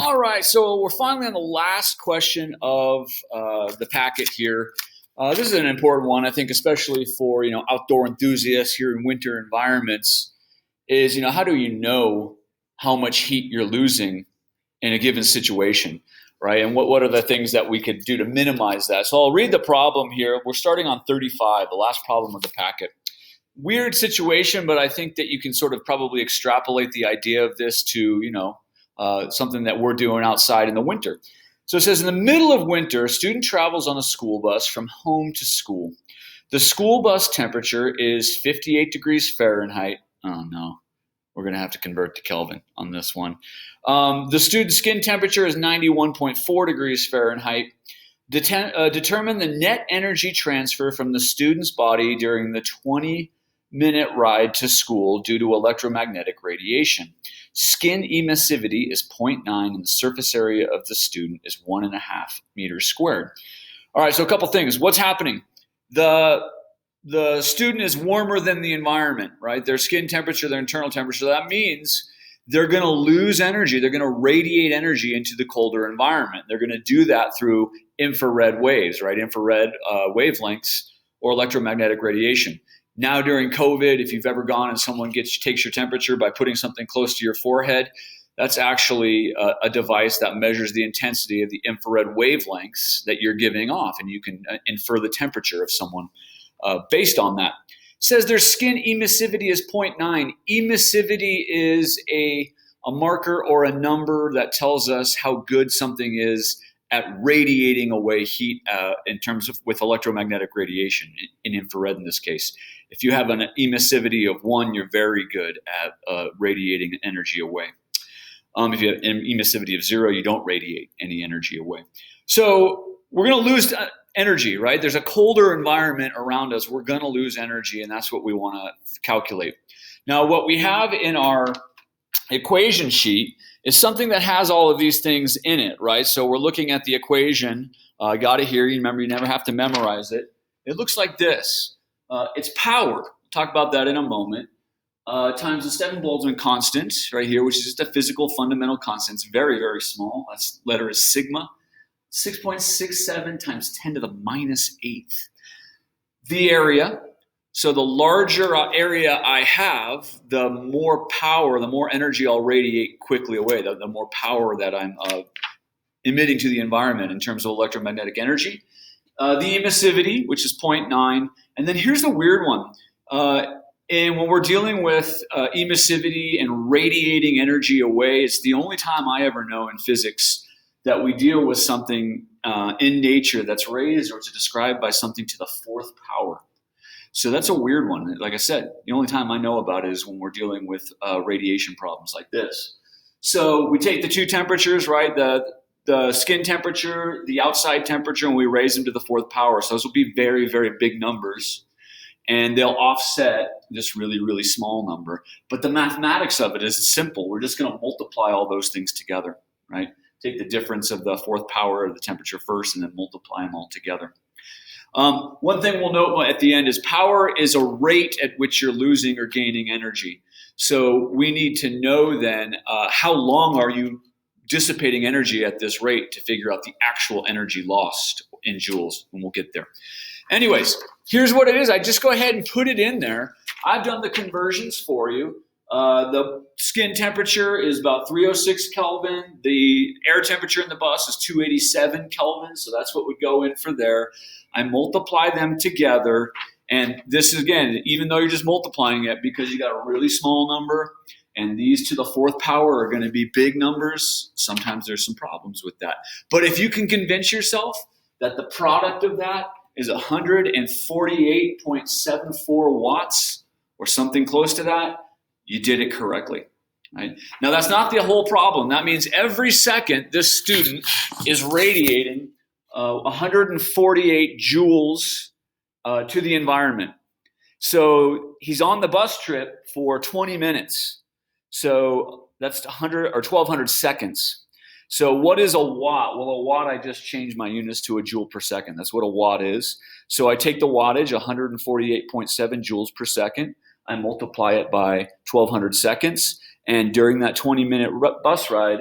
All right, so we're finally on the last question of the packet here. This is an important one, I think, especially for outdoor enthusiasts here in winter environments. Is how do you know how much heat you're losing in a given situation, right? And what are the things that we could do to minimize that? So I'll read the problem here. We're starting on 35, the last problem of the packet. Weird situation, but I think that you can sort of probably extrapolate the idea of this to something that we're doing outside in the winter. So it says, in the middle of winter, a student travels on a school bus from home to school. The school bus temperature is 58 degrees Fahrenheit. Oh no, we're going to have to convert to Kelvin on this one. The student's skin temperature is 91.4 degrees Fahrenheit. Determine the net energy transfer from the student's body during the 20-minute ride to school due to electromagnetic radiation. Skin emissivity is 0.9 and the surface area of the student is 1.5 meters squared. All right, so a couple things. What's happening? The student is warmer than the environment, right? Their skin temperature, their internal temperature. That means they're going to lose energy. They're going to radiate energy into the colder environment. They're going to do that through infrared waves, right? Infrared wavelengths or electromagnetic radiation. Now during COVID, if you've ever gone and someone takes your temperature by putting something close to your forehead, that's actually a device that measures the intensity of the infrared wavelengths that you're giving off, and you can infer the temperature of someone based on that. It says their skin emissivity is 0.9. Emissivity is a marker or a number that tells us how good something is at radiating away heat in terms of with electromagnetic radiation, in infrared in this case. If you have an emissivity of 1, you're very good at radiating energy away. If you have an emissivity of 0, you don't radiate any energy away. So we're going to lose energy, right? There's a colder environment around us. We're going to lose energy, and that's what we want to calculate. Now, what we have in our equation sheet is something that has all of these things in it, right? So we're looking at the equation. I got it here. You remember, you never have to memorize it. It looks like this. It's power. We'll talk about that in a moment. Times the Stefan-Boltzmann constant right here, which is just a physical fundamental constant. It's very, very small. That letter is sigma. 6.67 times 10 to the minus 8th. The area. So the larger area I have, the more power, the more energy I'll radiate quickly away, the more power that I'm emitting to the environment in terms of electromagnetic energy. The emissivity, which is 0.9. And then here's the weird one. And when we're dealing with emissivity and radiating energy away, it's the only time I ever know in physics that we deal with something in nature that's raised or it's described by something to the 4th power. So that's a weird one. Like I said, the only time I know about it is when we're dealing with radiation problems like this. So we take the two temperatures, right? The skin temperature, the outside temperature, and we raise them to the 4th power. So those will be very, very big numbers. And they'll offset this really, really small number. But the mathematics of it is simple. We're just going to multiply all those things together, right? Take the difference of the 4th power of the temperature first and then multiply them all together. One thing we'll note at the end is power is a rate at which you're losing or gaining energy. So we need to know then how long are you dissipating energy at this rate to figure out the actual energy lost in joules, and we'll get there. Anyways, here's what it is. I just go ahead and put it in there. I've done the conversions for you. The skin temperature is about 306 Kelvin. The air temperature in the bus is 287 Kelvin, so that's what would go in for there. I multiply them together, and this is, again, even though you're just multiplying it because you got a really small number, and these to the 4th power are going to be big numbers, sometimes there's some problems with that. But if you can convince yourself that the product of that is 148.74 watts or something close to that, you did it correctly. Right? Now, that's not the whole problem. That means every second this student is radiating 148 joules to the environment. So he's on the bus trip for 20 minutes. So that's 100 or 1,200 seconds. So what is a watt? Well, a watt, I just changed my units to a joule per second. That's what a watt is. So I take the wattage, 148.7 joules per second. I multiply it by 1,200 seconds. And during that 20-minute bus ride,